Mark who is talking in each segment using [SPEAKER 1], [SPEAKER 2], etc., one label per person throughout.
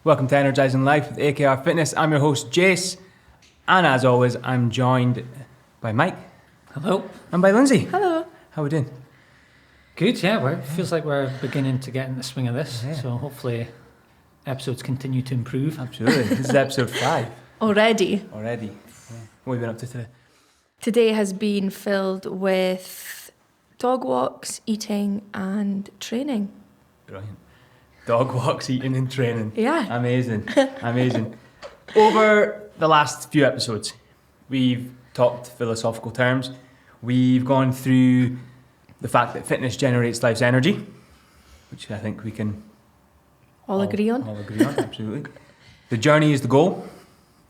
[SPEAKER 1] Welcome to Energising Life with AKR Fitness. I'm your host, Jase, and as always, I'm joined by Mike.
[SPEAKER 2] Hello.
[SPEAKER 1] And by Lynsey.
[SPEAKER 3] Hello.
[SPEAKER 1] How are we doing?
[SPEAKER 2] Good, yeah. It feels like we're beginning to get in the swing of this, so hopefully episodes continue to improve.
[SPEAKER 1] Absolutely. This is episode 5.
[SPEAKER 3] Already.
[SPEAKER 1] Yeah. What have you been up to today?
[SPEAKER 3] Today has been filled with dog walks, eating, and training.
[SPEAKER 1] Brilliant. Dog walks, eating and training.
[SPEAKER 3] Yeah.
[SPEAKER 1] Amazing. Amazing. Over the last few episodes, we've talked philosophical terms. We've gone through the fact that fitness generates life's energy, which I think we can
[SPEAKER 3] All agree on.
[SPEAKER 1] All agree on, absolutely. The journey is the goal.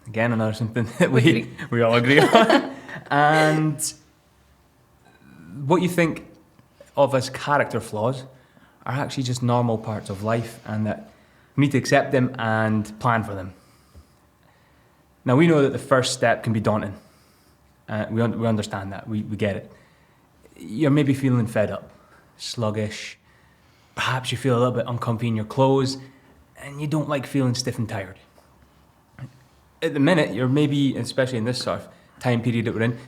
[SPEAKER 1] Again, another something that we all agree on. And what you think of as character flaws are actually just normal parts of life, and that we need to accept them and plan for them. Now, we know that the first step can be daunting. We understand that. We get it. You're maybe feeling fed up, sluggish. Perhaps you feel a little bit uncomfy in your clothes, and you don't like feeling stiff and tired. At the minute, you're maybe, especially in this sort of time period that we're in,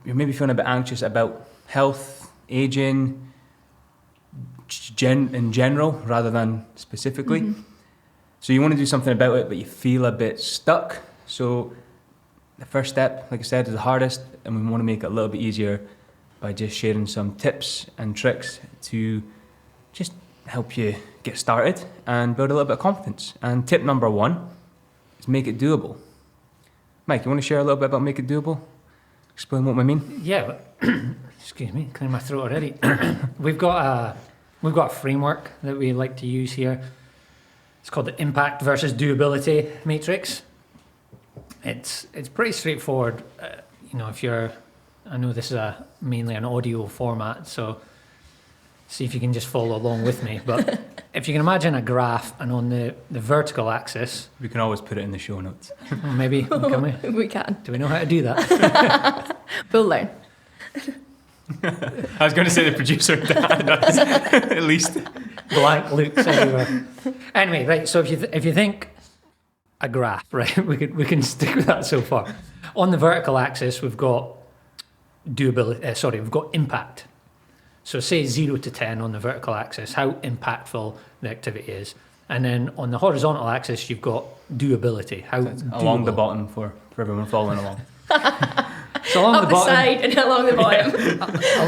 [SPEAKER 1] you're maybe feeling a bit anxious about health, aging, in general, rather than specifically. Mm-hmm. So you want to do something about it, but you feel a bit stuck. So the first step, like I said, is the hardest, and we want to make it a little bit easier by just sharing some tips and tricks to just help you get started and build a little bit of confidence. And tip number 1 is make it doable. Mike, you want to share a little bit about make it doable? Explain what we mean?
[SPEAKER 2] Yeah, excuse me, clearing my throat already. We've got a framework that we like to use here. It's called the impact versus doability matrix. It's pretty straightforward. I know this is mainly an audio format, so see if you can just follow along with me. But if you can imagine a graph, and on the vertical axis...
[SPEAKER 1] We can always put it in the show notes.
[SPEAKER 2] Maybe, can we?
[SPEAKER 3] We can.
[SPEAKER 2] Do we know how to do that?
[SPEAKER 3] We'll learn.
[SPEAKER 1] I was going to say the producer, at least.
[SPEAKER 2] Blank looks everywhere. Anyway, right, so if you think a graph, right, we can stick with that so far. On the vertical axis, we've got we've got impact. So say 0 to 10 on the vertical axis, how impactful the activity is. And then on the horizontal axis, you've got doability. How
[SPEAKER 1] along the bottom for everyone following along.
[SPEAKER 2] So along
[SPEAKER 3] Up the bottom, side and along the bottom.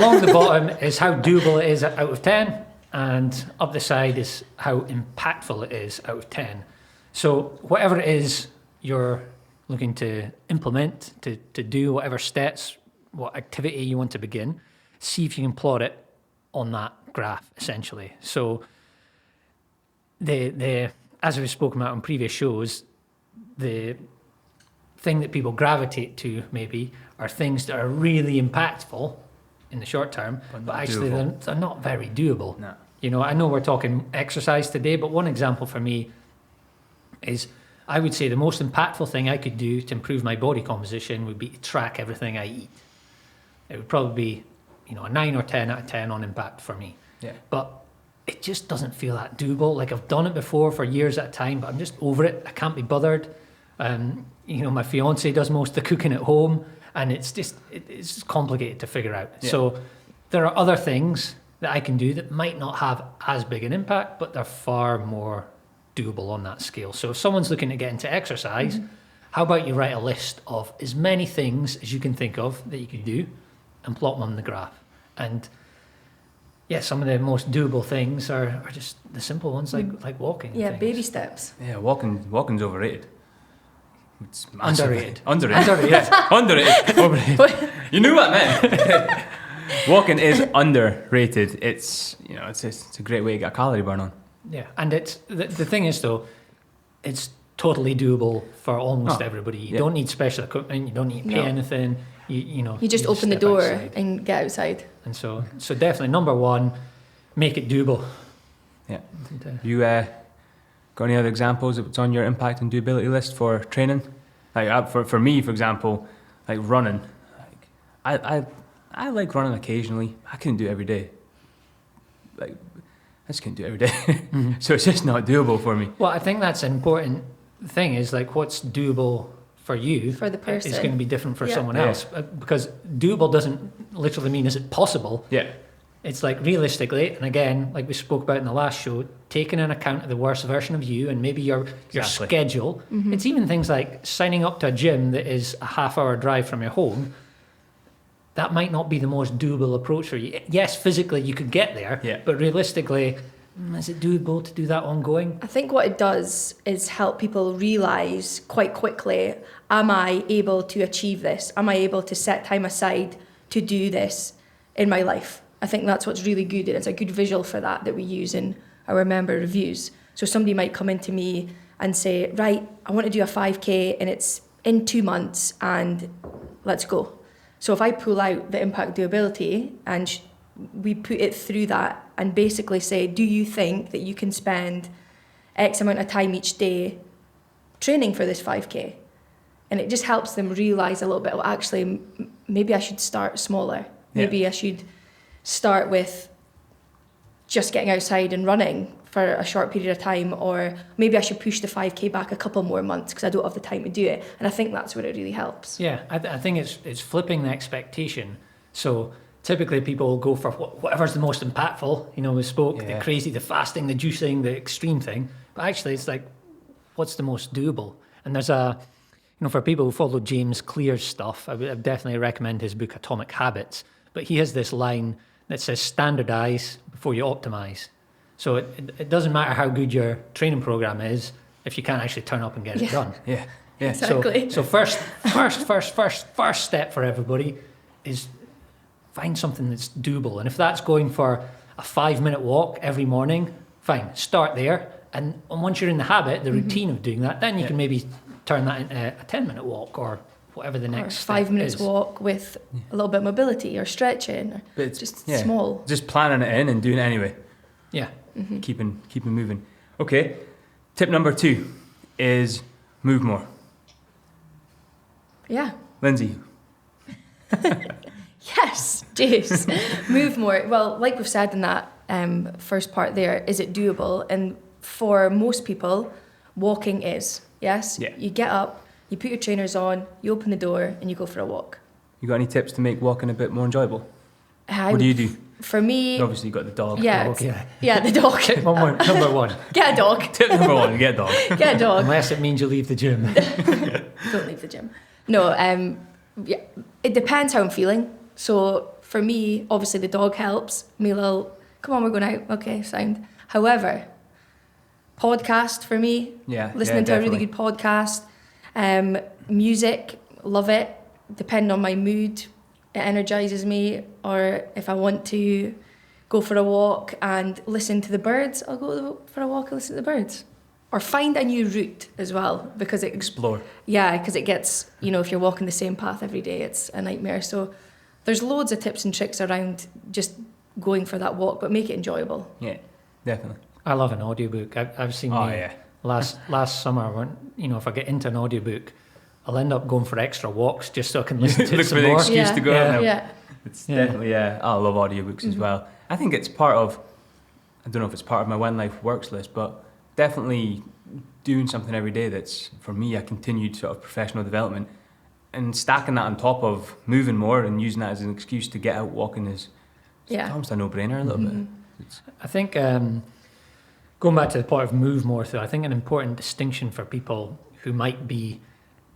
[SPEAKER 2] Along the bottom is how doable it is out of 10, and up the side is how impactful it is out of 10. So whatever it is you're looking to implement, to do, whatever steps, what activity you want to begin, see if you can plot it on that graph, essentially. So the as we've spoken about in previous shows, the thing that people gravitate to maybe are things that are really impactful in the short term, but actually they're not very doable.
[SPEAKER 1] No.
[SPEAKER 2] You know, I know we're talking exercise today, but one example for me is I would say the most impactful thing I could do to improve my body composition would be to track everything I eat. It would probably be, a 9 or 10 out of 10 on impact for me.
[SPEAKER 1] Yeah.
[SPEAKER 2] But it just doesn't feel that doable. Like, I've done it before for years at a time, but I'm just over it. I can't be bothered. My fiance does most of the cooking at home, and it's complicated to figure out. Yeah. So there are other things that I can do that might not have as big an impact, but they're far more doable on that scale. So if someone's looking to get into exercise, how about you write a list of as many things as you can think of that you could do and plot them on the graph. And yeah, some of the most doable things are just the simple ones, like walking.
[SPEAKER 3] Yeah,
[SPEAKER 2] things.
[SPEAKER 3] baby steps.
[SPEAKER 1] Yeah, walking's overrated. It's
[SPEAKER 2] Underrated.
[SPEAKER 1] Underrated. Yes, underrated. Overrated. You knew what I meant. Walking is underrated. It's a great way to get a calorie burn on.
[SPEAKER 2] Yeah, and it's the thing is though, it's totally doable for almost everybody. You don't need special equipment. You don't need to pay anything. You
[SPEAKER 3] just open the door
[SPEAKER 2] outside
[SPEAKER 3] and get outside.
[SPEAKER 2] And so definitely number 1, make it doable.
[SPEAKER 1] Yeah. You got any other examples of what's on your impact and doability list for training? Like for me, for example, like running. Like I like running occasionally. I couldn't do it every day. Like I just can't do it every day. So it's just not doable for me.
[SPEAKER 2] Well, I think that's an important thing, is like what's doable for you
[SPEAKER 3] For the person.
[SPEAKER 2] is going to be different for
[SPEAKER 3] Yeah.
[SPEAKER 2] someone
[SPEAKER 1] Yeah.
[SPEAKER 2] else. Because doable doesn't literally mean is it possible.
[SPEAKER 1] Yeah.
[SPEAKER 2] It's like realistically, and again, like we spoke about in the last show, taking into account the worst version of you and maybe your
[SPEAKER 1] Exactly.
[SPEAKER 2] schedule. It's even things like signing up to a gym that is a half-hour drive from your home. That might not be the most doable approach for you. Yes, physically you could get there,
[SPEAKER 1] Yeah.
[SPEAKER 2] but realistically, is it doable to do that ongoing?
[SPEAKER 3] I think what it does is help people realise quite quickly, am I able to achieve this? Am I able to set time aside to do this in my life? I think that's what's really good, and it's a good visual for that we use in our member reviews. So somebody might come into me and say, right, I want to do a 5K and it's in 2 months and let's go. So if I pull out the impact doability and we put it through that and basically say, do you think that you can spend X amount of time each day training for this 5K? And it just helps them realise a little bit, well, actually, maybe I should start smaller. Maybe I should start with just getting outside and running for a short period of time, or maybe I should push the 5K back a couple more months because I don't have the time to do it. And I think that's where it really helps.
[SPEAKER 2] Yeah, I think it's flipping the expectation. So typically people will go for whatever's the most impactful. You know, we spoke the crazy, the fasting, the juicing, the extreme thing. But actually, it's like, what's the most doable? And there's for people who follow James Clear's stuff, I would definitely recommend his book Atomic Habits. But he has this line that says, standardise before you optimise. So it doesn't matter how good your training program is if you can't actually turn up and get it done.
[SPEAKER 1] Yeah. Yeah.
[SPEAKER 3] Exactly.
[SPEAKER 2] So first step for everybody is find something that's doable. And if that's going for a 5-minute walk every morning, fine, start there. And once you're in the habit, the routine of doing that, then you can maybe turn that into a 10-minute walk or whatever the next
[SPEAKER 3] Or 5 minutes
[SPEAKER 2] is.
[SPEAKER 3] walk with a little bit of mobility or stretching, or
[SPEAKER 1] But it's
[SPEAKER 3] just small.
[SPEAKER 1] Just planning it in and doing it anyway.
[SPEAKER 2] Yeah.
[SPEAKER 1] Keeping moving. Okay. Tip number 2 is move more.
[SPEAKER 3] Yeah.
[SPEAKER 1] Lynsey.
[SPEAKER 3] Yes, Jase. Move more. Well, like we've said in that first part there, is it doable? And for most people, walking is. Yes?
[SPEAKER 1] Yeah.
[SPEAKER 3] You get up, you put your trainers on, you open the door, and you go for a walk.
[SPEAKER 1] You got any tips to make walking a bit more enjoyable?
[SPEAKER 3] I
[SPEAKER 1] What do you
[SPEAKER 3] would-
[SPEAKER 1] do?
[SPEAKER 3] For me,
[SPEAKER 1] Obviously, you got the dog.
[SPEAKER 3] yeah,
[SPEAKER 2] Dog, yeah.
[SPEAKER 3] yeah, the dog.
[SPEAKER 2] Number one.
[SPEAKER 3] Get a dog.
[SPEAKER 1] Tip number 1: get a dog.
[SPEAKER 3] Get a dog.
[SPEAKER 2] Unless it means you leave the gym.
[SPEAKER 3] Don't leave the gym. No, yeah, it depends how I'm feeling. So for me, obviously the dog helps. Me a little, come on, we're going out. Okay, sound. However, podcast for me,
[SPEAKER 1] Yeah.
[SPEAKER 3] listening to a really good podcast. Music, love it. Depending on my mood, it energizes me. Or if I want to go for a walk and listen to the birds, I'll go for a walk and listen to the birds. Or find a new route as well, because it
[SPEAKER 1] Explore.
[SPEAKER 3] yeah, because it gets, if you're walking the same path every day, it's a nightmare. So there's loads of tips and tricks around just going for that walk, but make it enjoyable.
[SPEAKER 1] Yeah, definitely.
[SPEAKER 2] I love an audiobook. I've seen
[SPEAKER 1] Oh, yeah.
[SPEAKER 2] last summer when, if I get into an audiobook, I'll end up going for extra walks just so I can listen to it
[SPEAKER 1] Look
[SPEAKER 2] some
[SPEAKER 1] for the
[SPEAKER 2] more.
[SPEAKER 1] excuse to go out now.
[SPEAKER 3] Yeah.
[SPEAKER 1] It's definitely, I love audiobooks as well. I think it's part of, I don't know if it's part of my When Life Works list, but definitely doing something every day that's, for me, a continued sort of professional development, and stacking that on top of moving more and using that as an excuse to get out walking is almost a no-brainer a little bit.
[SPEAKER 2] I think going back to the point of move more, though, I think an important distinction for people who might be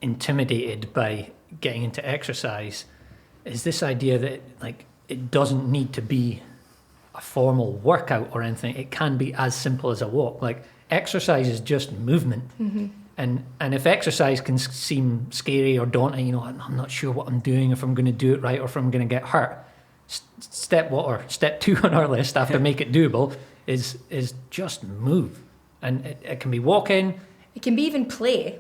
[SPEAKER 2] intimidated by getting into exercise is this idea that it doesn't need to be a formal workout or anything. It can be as simple as a walk. Exercise is just movement. And if exercise can seem scary or daunting, I'm not sure what I'm doing, if I'm going to do it right or if I'm going to get hurt. Step 2 on our list after make it doable is just move. And it can be walking.
[SPEAKER 3] It can be even play.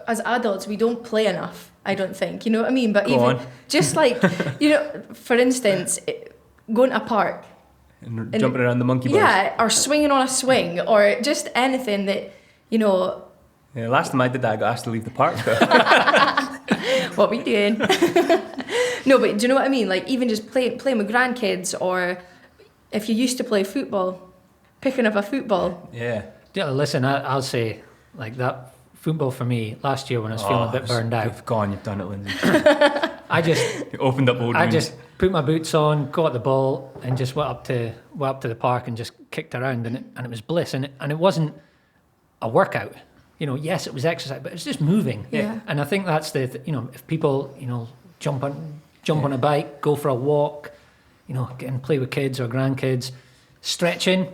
[SPEAKER 3] As adults, we don't play enough, I don't think. You know what I mean? But
[SPEAKER 1] Go on.
[SPEAKER 3] just for instance, going to a park.
[SPEAKER 1] And jumping around the monkey bars.
[SPEAKER 3] Yeah, or swinging on a swing, or just anything that,
[SPEAKER 1] Yeah, last time I did that, I got asked to leave the park.
[SPEAKER 3] what we doing? No, but do you know what I mean? Even just playing with grandkids, or if you used to play football, picking up a football.
[SPEAKER 1] Yeah.
[SPEAKER 2] Yeah, listen, I'll say, like, that football for me last year when I was feeling a bit burned out.
[SPEAKER 1] You've done it, Lynsey.
[SPEAKER 2] I just
[SPEAKER 1] You opened up old
[SPEAKER 2] I
[SPEAKER 1] wounds.
[SPEAKER 2] just put my boots on, got the ball, and just went up to the park and just kicked around, and it was bliss. And it wasn't a workout. You know, yes, it was exercise, but it's just moving.
[SPEAKER 3] Yeah.
[SPEAKER 2] And I think that's if people, jump on a bike, go for a walk, get and play with kids or grandkids, stretching.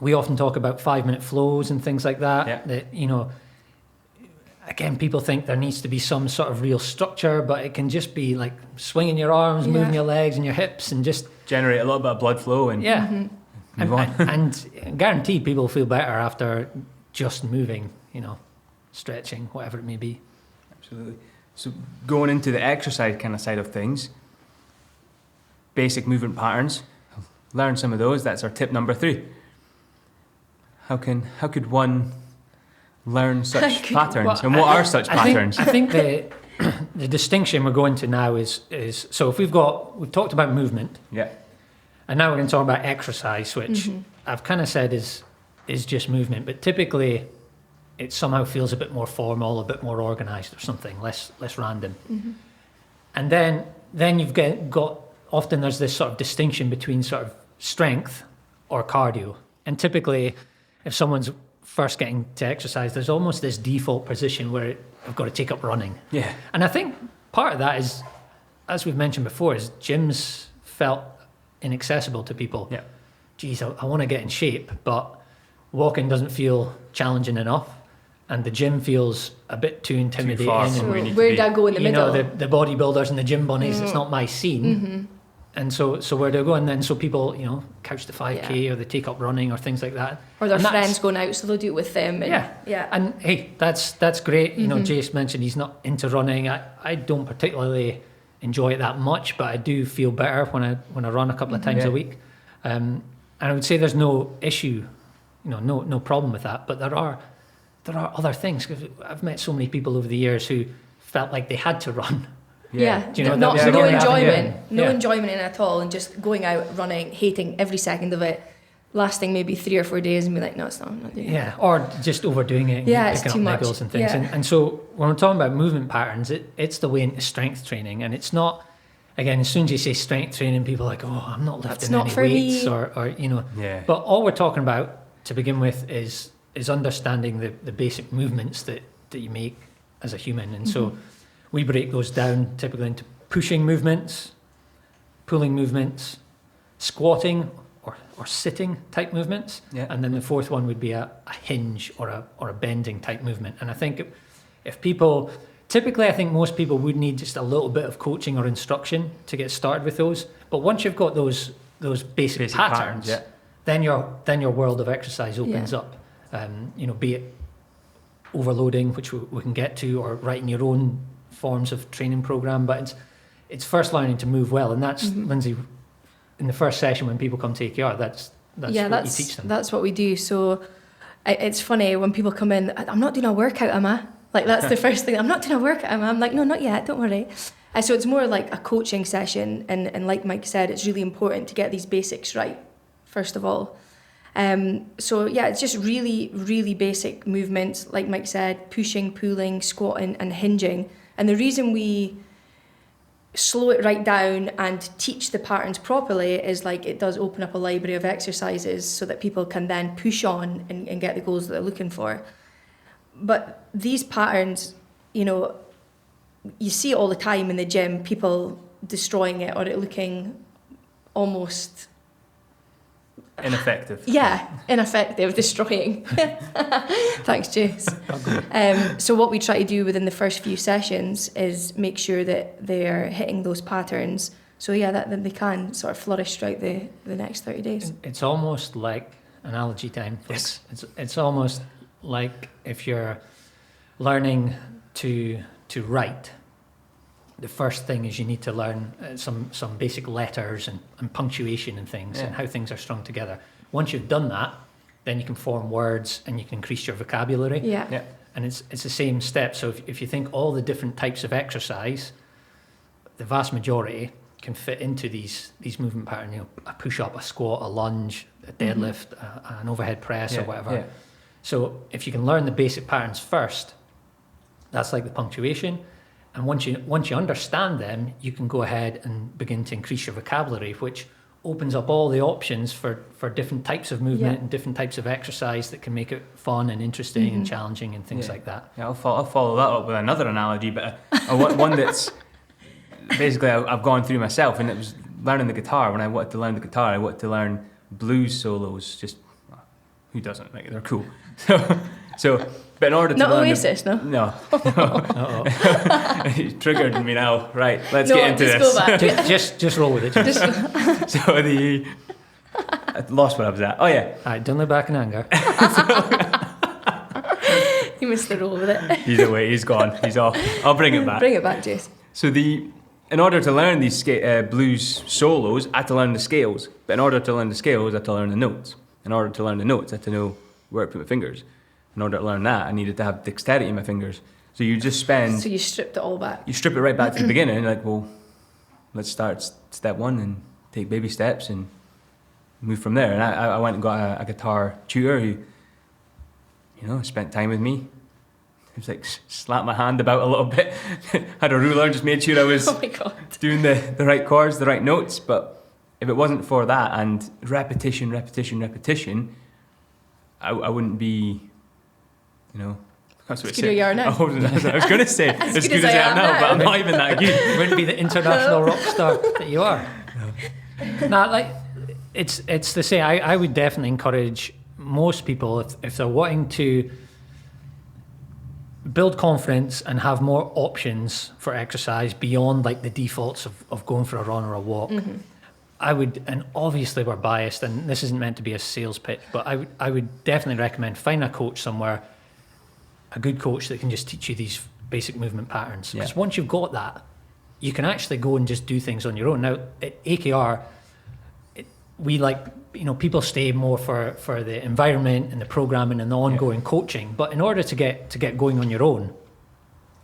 [SPEAKER 2] We often talk about 5-minute flows and things like that.
[SPEAKER 1] Yeah.
[SPEAKER 2] That, again, people think there needs to be some sort of real structure, but it can just be like swinging your arms, moving your legs and your hips, and just
[SPEAKER 1] generate a little bit of blood flow and move on.
[SPEAKER 2] and guaranteed people feel better after just moving, stretching, whatever it may be.
[SPEAKER 1] Absolutely. So going into the exercise kind of side of things, basic movement patterns, learn some of those. That's our tip number 3. How could one learn such patterns? And what are such patterns?
[SPEAKER 2] I think the distinction we're going to now is so if we've talked about movement,
[SPEAKER 1] Yeah.
[SPEAKER 2] and now we're going to talk about exercise, which I've kind of said is just movement, but typically it somehow feels a bit more formal, a bit more organized or something, less random. And then you've got often there's this sort of distinction between sort of strength or cardio. And typically if someone's first getting to exercise, there's almost this default position where I've got to take up running.
[SPEAKER 1] Yeah.
[SPEAKER 2] And I think part of that is, as we've mentioned before, is gyms felt inaccessible to people.
[SPEAKER 1] Yeah.
[SPEAKER 2] Geez, I want to get in shape, but walking doesn't feel challenging enough, and the gym feels a bit too intimidating.
[SPEAKER 1] far
[SPEAKER 2] and,
[SPEAKER 1] from where you need to
[SPEAKER 3] Where
[SPEAKER 1] be.
[SPEAKER 3] did I go in the middle?
[SPEAKER 2] the bodybuilders and the gym bunnies, it's not my scene. And so where do I go? And then so people, couch to 5K or they take up running or things like that.
[SPEAKER 3] Or their
[SPEAKER 2] And that's-
[SPEAKER 3] friends going out, so they'll do it with them. And, yeah.
[SPEAKER 2] And hey, that's great. Jase mentioned he's not into running. I don't particularly enjoy it that much, but I do feel better when I run a couple of times a week. And I would say there's no issue, no problem with that. But there are other things, because I've met so many people over the years who felt like they had to run.
[SPEAKER 3] Yeah,
[SPEAKER 2] Do you know
[SPEAKER 3] no
[SPEAKER 2] that-
[SPEAKER 3] no
[SPEAKER 2] Yeah.
[SPEAKER 3] enjoyment, no
[SPEAKER 2] Yeah.
[SPEAKER 3] enjoyment in it at all, and just going out running, hating every second of it, lasting maybe 3 or 4 days, and be like, no, it's not. I'm not doing it.
[SPEAKER 2] Yeah, or just overdoing it and
[SPEAKER 3] Yeah, it's
[SPEAKER 2] picking
[SPEAKER 3] too
[SPEAKER 2] up
[SPEAKER 3] much.
[SPEAKER 2] niggles and things.
[SPEAKER 3] Yeah.
[SPEAKER 2] And so when we're talking about movement patterns, it's the way into strength training. And it's not, again, as soon as you say strength training, people are like, oh, I'm not lifting
[SPEAKER 3] not
[SPEAKER 2] any
[SPEAKER 3] for
[SPEAKER 2] weights
[SPEAKER 3] me.
[SPEAKER 2] or.
[SPEAKER 1] Yeah.
[SPEAKER 2] But all we're talking about to begin with is understanding the basic movements that you make as a human. And so we break those down typically into pushing movements, pulling movements, squatting or sitting type movements, and then the fourth one would be a hinge or a bending type movement. And I think if people, typically I think most people would need just a little bit of coaching or instruction to get started with those. But once you've got those basic patterns, then your world of exercise opens up. Be it overloading, which we can get to, or writing your own forms of training program, but it's first learning to move well, and that's Lynsey. In the first session, when people come to AKR, that's what you teach them.
[SPEAKER 3] That's what we do. So it's funny when people come in. I'm not doing a workout, am I? Like that's the first thing. I'm not doing a workout, am I? I'm like, no, not yet. Don't worry. So it's more like a coaching session, and like Mike said, it's really important to get these basics right first of all. So yeah, it's just really, really basic movements, like Mike said, pushing, pulling, squatting, and hinging. And the reason we slow it right down and teach the patterns properly is like it does open up a library of exercises so that people can then push on and get the goals that they're looking for. But these patterns, you see it all the time in the gym, people destroying it or it looking almost...
[SPEAKER 1] Ineffective.
[SPEAKER 3] Yeah, ineffective, destroying. Thanks, Jase. So what we try to do within the first few sessions is make sure that they're hitting those patterns. So yeah, that they can sort of flourish throughout the next 30 days.
[SPEAKER 2] It's almost like analogy time. Folks. Yes. It's almost like if you're learning to write. The first thing is you need to learn some basic letters and punctuation and things and how things are strung together. Once you've done that, then you can form words and you can increase your vocabulary.
[SPEAKER 3] Yeah.
[SPEAKER 2] And it's the same step. So if you think all the different types of exercise, the vast majority can fit into these movement patterns. A push-up, a squat, a lunge, a deadlift, an overhead press, or whatever.
[SPEAKER 1] Yeah.
[SPEAKER 2] So if you can learn the basic patterns first, that's like the punctuation. And once you understand them, you can go ahead and begin to increase your vocabulary, which opens up all the options for different types of movement and different types of exercise that can make it fun and interesting and challenging and things like that.
[SPEAKER 1] Yeah, I'll follow that up with another analogy, but one that's basically I've gone through myself, and it was learning the guitar. When I wanted to learn the guitar, I wanted to learn blues solos. Just who doesn't? Like, they're cool. So, but in order to
[SPEAKER 3] Not
[SPEAKER 1] learn
[SPEAKER 3] Oasis, no?
[SPEAKER 1] No. It triggered me now. Right, let's get into this.
[SPEAKER 3] Go back.
[SPEAKER 2] Just roll with it.
[SPEAKER 1] So I lost what I was at. Oh yeah.
[SPEAKER 2] All right, don't look back in anger.
[SPEAKER 3] You missed the roll with it.
[SPEAKER 1] He's away. He's gone. He's off. I'll bring it back.
[SPEAKER 3] Bring it back, Jase.
[SPEAKER 1] So in order to learn these blues solos, I had to learn the scales. But in order to learn the scales, I had to learn the notes. In order to learn the notes, I had to know where to put my fingers. In order to learn that, I needed to have dexterity in my fingers. So you just spend...
[SPEAKER 3] So you stripped it all back.
[SPEAKER 1] You strip it right back to the beginning, like, well, let's start step one and take baby steps and move from there. And I went and got a guitar tutor who, spent time with me. He was like, slapped my hand about a little bit. Had a ruler and just made sure I was
[SPEAKER 3] Oh my God.
[SPEAKER 1] doing the right chords, the right notes. But if it wasn't for that and repetition, I wouldn't be, that's what
[SPEAKER 3] As good as you are now.
[SPEAKER 1] I was going to say, as good as I am now, but I'm not even that good.
[SPEAKER 2] You wouldn't be the international rock star that you are. No, like it's the same. I would definitely encourage most people if they're wanting to build confidence and have more options for exercise beyond like the defaults of going for a run or a walk. I would, and obviously we're biased, and this isn't meant to be a sales pitch, but I would definitely recommend find a coach somewhere, a good coach that can just teach you these basic movement patterns. Because once you've got that, you can actually go and just do things on your own. Now at AKR, people stay more for the environment and the programming and the ongoing coaching. But in order to get going on your own,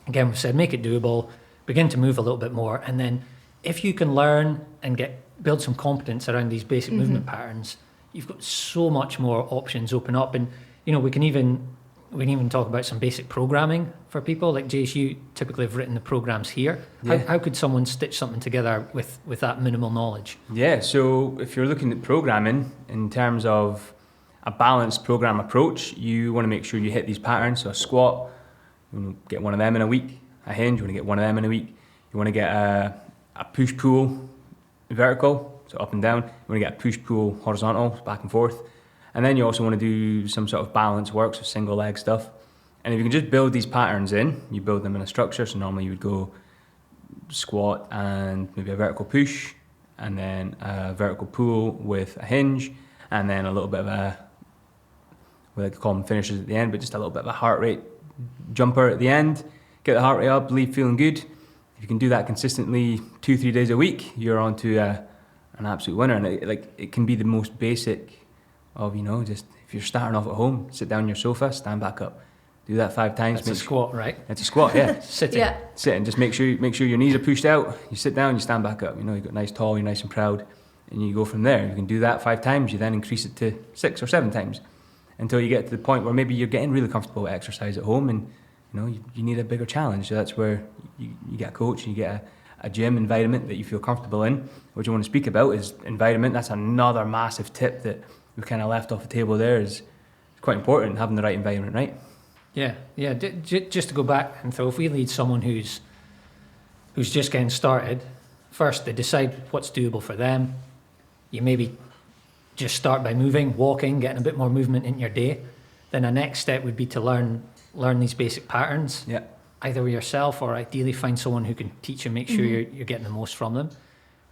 [SPEAKER 2] again, we've said make it doable, begin to move a little bit more, and then if you can learn and build some competence around these basic movement patterns, you've got so much more options open up. And we can even talk about some basic programming for people. Like Jase, you typically have written the programs here. How could someone stitch something together with that minimal knowledge?
[SPEAKER 1] Yeah, so if you're looking at programming in terms of a balanced program approach, you want to make sure you hit these patterns. So a squat, you want to get one of them in a week. A hinge, you want to get one of them in a week. You want to get a push-pull vertical, so up and down. You want to get a push-pull horizontal, back and forth. And then you also want to do some sort of balance work, so single leg stuff. And if you can just build these patterns in, you build them in a structure. So normally you would go squat and maybe a vertical push, and then a vertical pull with a hinge, and then a little bit of we like to call them finishers at the end, but just a little bit of a heart rate jumper at the end. Get the heart rate up, leave feeling good. If you can do that consistently 2-3 days a week, you're on to an absolute winner. And it can be the most basic of, just if you're starting off at home, sit down on your sofa, stand back up. Do that 5 times.
[SPEAKER 2] That's a squat, right?
[SPEAKER 1] That's a squat, yeah.
[SPEAKER 2] Sitting.
[SPEAKER 3] Yeah.
[SPEAKER 1] Sitting, just make sure your knees are pushed out. You sit down, you stand back up. You've got nice tall, you're nice and proud, and you go from there. You can do that 5 times. You then increase it to 6 or 7 times until you get to the point where maybe you're getting really comfortable with exercise at home, and you need a bigger challenge. So that's where you get a coach and you get a gym environment that you feel comfortable in. What you want to speak about is environment. That's another massive tip that we've kind of left off the table there. Is quite important, having the right environment, right?
[SPEAKER 2] Yeah. Just to go back, and so if we lead someone who's just getting started, first they decide what's doable for them. You maybe just start by moving, walking, getting a bit more movement in your day. Then a next step would be to learn these basic patterns.
[SPEAKER 1] Yeah.
[SPEAKER 2] Either with yourself or ideally find someone who can teach and make sure you're getting the most from them.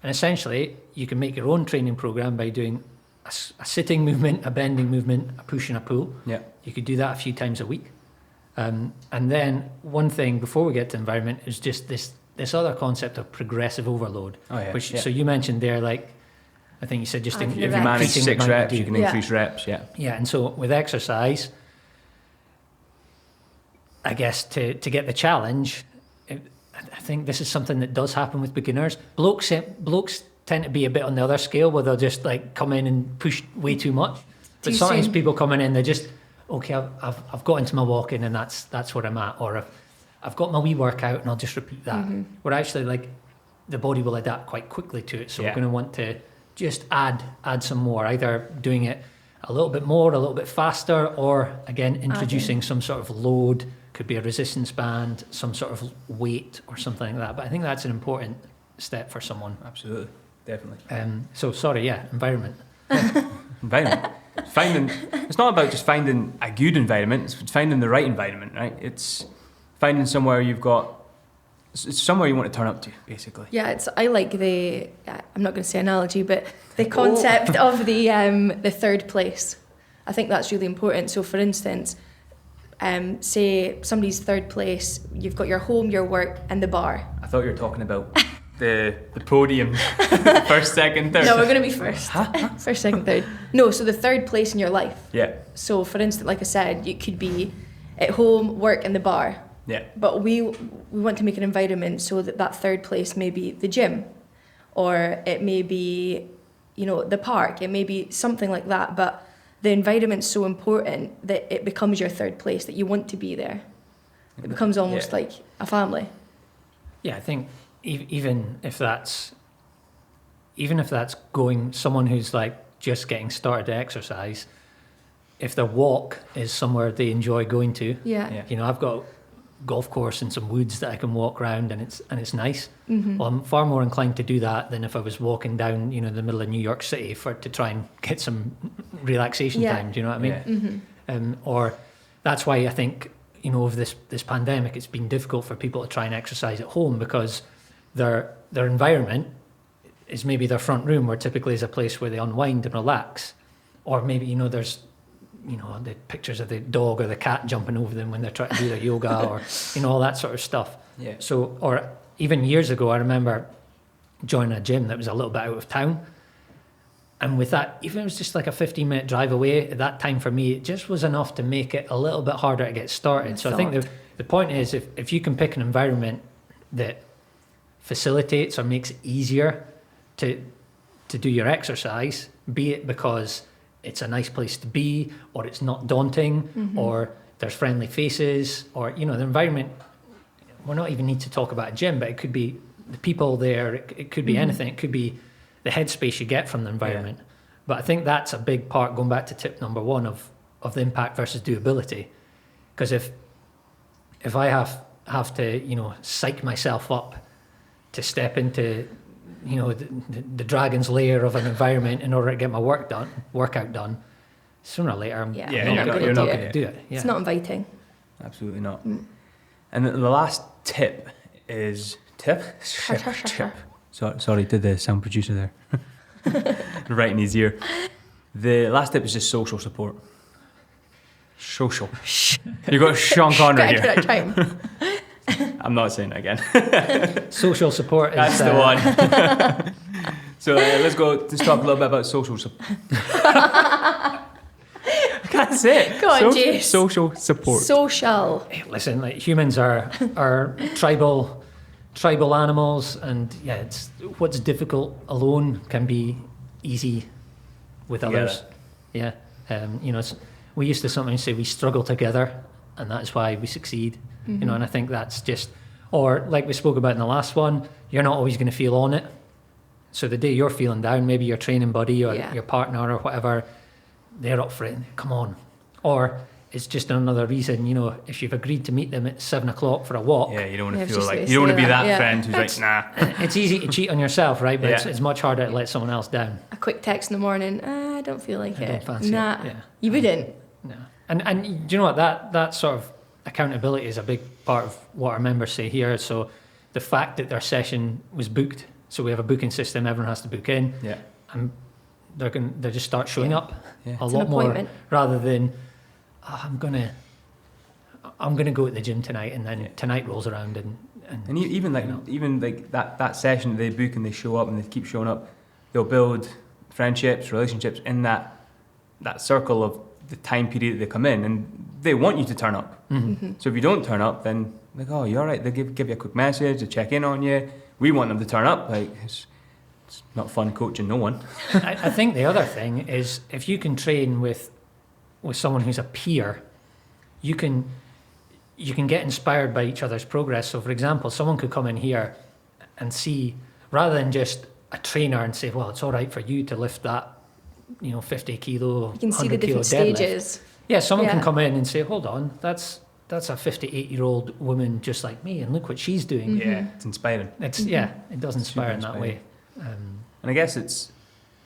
[SPEAKER 2] And essentially, you can make your own training program by doing a sitting movement, a bending movement, a push and a pull.
[SPEAKER 1] Yeah.
[SPEAKER 2] You could do that a few times a week. And then one thing before we get to environment is just this other concept of progressive overload.
[SPEAKER 1] Oh, yeah.
[SPEAKER 2] So you mentioned there, like, I think you said just
[SPEAKER 3] If
[SPEAKER 1] If you manage
[SPEAKER 2] increasing
[SPEAKER 1] 6
[SPEAKER 2] the amount
[SPEAKER 1] reps,
[SPEAKER 2] you
[SPEAKER 1] you
[SPEAKER 2] do.
[SPEAKER 1] can increase reps, yeah.
[SPEAKER 2] Yeah, and so with exercise, I guess to get the challenge, I think this is something that does happen with beginners. Blokes tend to be a bit on the other scale, where they'll just like come in and push way too much. But
[SPEAKER 3] Too
[SPEAKER 2] sometimes
[SPEAKER 3] soon.
[SPEAKER 2] people coming in, they're just, okay, I've got into my walking and that's where I'm at, or I've got my wee workout and I'll just repeat that. Where actually, like, the body will adapt quite quickly to it, so we're going to want to just add some more, either doing it a little bit more, a little bit faster, or again introducing some sort of load. Could be a resistance band, some sort of weight or something like that. But I think that's an important step for someone.
[SPEAKER 1] Absolutely, definitely.
[SPEAKER 2] So sorry, environment.
[SPEAKER 1] Environment. It's not about just finding a good environment, it's finding the right environment, right? It's finding somewhere it's somewhere you want to turn up to, basically.
[SPEAKER 3] Yeah, I like I'm not going to say analogy, but the concept of the third place. I think that's really important. So for instance, say somebody's third place, you've got your home, your work, and the bar.
[SPEAKER 1] I thought you were talking about the podium, first, second, third.
[SPEAKER 3] No, we're going to be first. First, second, third. No, so the third place in your life.
[SPEAKER 1] Yeah.
[SPEAKER 3] So for instance, like I said, you could be at home, work, and the bar.
[SPEAKER 1] Yeah.
[SPEAKER 3] But we want to make an environment so that third place may be the gym, or it may be, the park. It may be something like that. But the environment's so important that it becomes your third place, that you want to be there. It becomes almost like a family.
[SPEAKER 2] Yeah, I think even if that's going, someone who's like just getting started to exercise, if their walk is somewhere they enjoy going to,
[SPEAKER 3] Yeah.
[SPEAKER 2] I've got a golf course and some woods that I can walk around, and it's nice. Well, I'm far more inclined to do that than if I was walking down, the middle of New York City to try and get some relaxation time. Do you know what I mean?
[SPEAKER 1] Yeah.
[SPEAKER 2] Or that's why I think, of this pandemic, it's been difficult for people to try and exercise at home, because their environment is maybe their front room, where typically is a place where they unwind and relax. Or maybe, there's the pictures of the dog or the cat jumping over them when they're trying to do their yoga, or all that sort of stuff.
[SPEAKER 1] Yeah.
[SPEAKER 2] So, or even years ago, I remember joining a gym that was a little bit out of town, and with that, even if it was just like a 15-minute drive away, at that time for me, it just was enough to make it a little bit harder to get started. So I think the point is, if you can pick an environment that facilitates or makes it easier to do your exercise, be it because it's a nice place to be, or it's not daunting, or there's friendly faces, or the environment. We don't even need to talk about a gym, but it could be the people there, it could be anything. It could be the headspace you get from the environment. But I think that's a big part, going back to tip number one of the impact versus doability. Because if I have to psych myself up to step into the dragon's lair of an environment in order to get my workout done, sooner or later I'm
[SPEAKER 1] you're
[SPEAKER 2] not going to do it. Yeah.
[SPEAKER 3] It's not inviting.
[SPEAKER 1] Absolutely not. And the last tip is tip. Sorry, did the sound producer there right in his ear. The last tip is just social support. Social. You've got Sean Connery here.
[SPEAKER 3] Time.
[SPEAKER 1] I'm not saying it again.
[SPEAKER 2] Social support
[SPEAKER 1] That's
[SPEAKER 2] is
[SPEAKER 1] the one. So let's talk a little bit about social support. I can't say it.
[SPEAKER 3] Go on, Jase.
[SPEAKER 1] Social support.
[SPEAKER 3] Social.
[SPEAKER 2] listen, like, humans are tribal animals, and it's what's difficult alone can be easy with others. Yeah. We used to sometimes say we struggle together, and that's why we succeed. And I think that's just, or like we spoke about in the last one, you're not always going to feel on it. So the day you're feeling down, maybe your training buddy or your partner or whatever, they're up for it. Come on. Or it's just another reason, if you've agreed to meet them at 7:00 for a walk.
[SPEAKER 1] Yeah, you don't want to
[SPEAKER 3] Yeah,
[SPEAKER 1] feel like, you don't want to be that friend who's like, nah.
[SPEAKER 2] It's easy to cheat on yourself, right? But it's much harder to let someone else down.
[SPEAKER 3] A quick text in the morning. I don't feel like
[SPEAKER 2] I
[SPEAKER 3] it.
[SPEAKER 2] don't fancy
[SPEAKER 3] nah.
[SPEAKER 2] it. Yeah.
[SPEAKER 3] You wouldn't.
[SPEAKER 2] No. And do you know what? That sort of accountability is a big part of what our members say here. So the fact that their session was booked, so we have a booking system, everyone has to book in.
[SPEAKER 1] Yeah.
[SPEAKER 2] And they just start showing up a
[SPEAKER 3] It's
[SPEAKER 2] lot
[SPEAKER 3] an
[SPEAKER 2] more,
[SPEAKER 3] appointment.
[SPEAKER 2] rather than I'm gonna go to the gym tonight, and then tonight rolls around
[SPEAKER 1] And even like that session they book and they show up and they keep showing up, they'll build friendships, relationships in that circle of the time period that they come in, and they want you to turn up. So if you don't turn up, then like, oh, you're all right. They give you a quick message, they check in on you. We want them to turn up. Like, It's not fun coaching no one.
[SPEAKER 2] I think the other thing is if you can train with someone who's a peer, you can get inspired by each other's progress. So, for example, someone could come in here and see, rather than just a trainer and say, well, it's all right for you to lift that, 50 kilo,
[SPEAKER 3] You can see the
[SPEAKER 2] 100 kilo
[SPEAKER 3] different
[SPEAKER 2] deadlift.
[SPEAKER 3] stages.
[SPEAKER 2] Yeah, someone can
[SPEAKER 3] Yeah.
[SPEAKER 2] come in and say, hold on, that's a 58-year-old woman just like me, and look what she's doing.
[SPEAKER 1] Yeah, it's inspiring.
[SPEAKER 2] It does inspire in that way.
[SPEAKER 1] And I guess it's,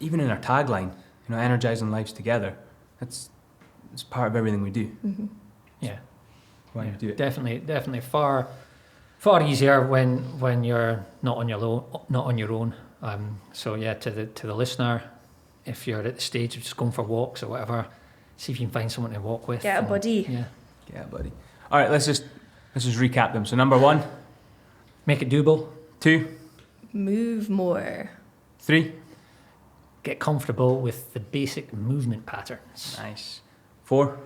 [SPEAKER 1] even in our tagline, energizing lives together, it's part of everything we do.
[SPEAKER 3] Mm-hmm.
[SPEAKER 2] Yeah.
[SPEAKER 1] Why you do it.
[SPEAKER 2] Definitely far easier when you're not on your own. So yeah, to the listener, if you're at the stage of just going for walks or whatever, see if you can find someone to walk with.
[SPEAKER 3] Get a buddy.
[SPEAKER 2] Yeah.
[SPEAKER 1] Yeah, buddy. All right, let's just recap them. So number 1,
[SPEAKER 2] Make it doable.
[SPEAKER 1] 2,
[SPEAKER 3] Move more.
[SPEAKER 1] 3.
[SPEAKER 2] Get comfortable with the basic movement patterns.
[SPEAKER 1] Nice. 4.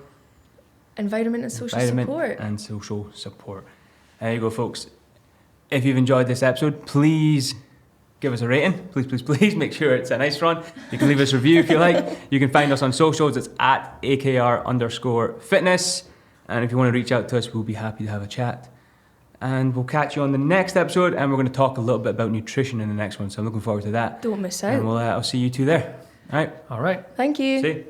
[SPEAKER 3] Environment and social
[SPEAKER 1] Environment
[SPEAKER 3] support.
[SPEAKER 1] and social support. There you go, folks. If you've enjoyed this episode, please give us a rating. Please make sure it's a nice one. You can leave us a review if you like. You can find us on socials. It's at AKR_fitness. And if you want to reach out to us, we'll be happy to have a chat. And we'll catch you on the next episode. And we're going to talk a little bit about nutrition in the next one. So I'm looking forward to that.
[SPEAKER 3] Don't miss
[SPEAKER 1] And
[SPEAKER 3] out.
[SPEAKER 1] I'll see you two there. All right.
[SPEAKER 2] All right.
[SPEAKER 3] Thank you.
[SPEAKER 1] See you.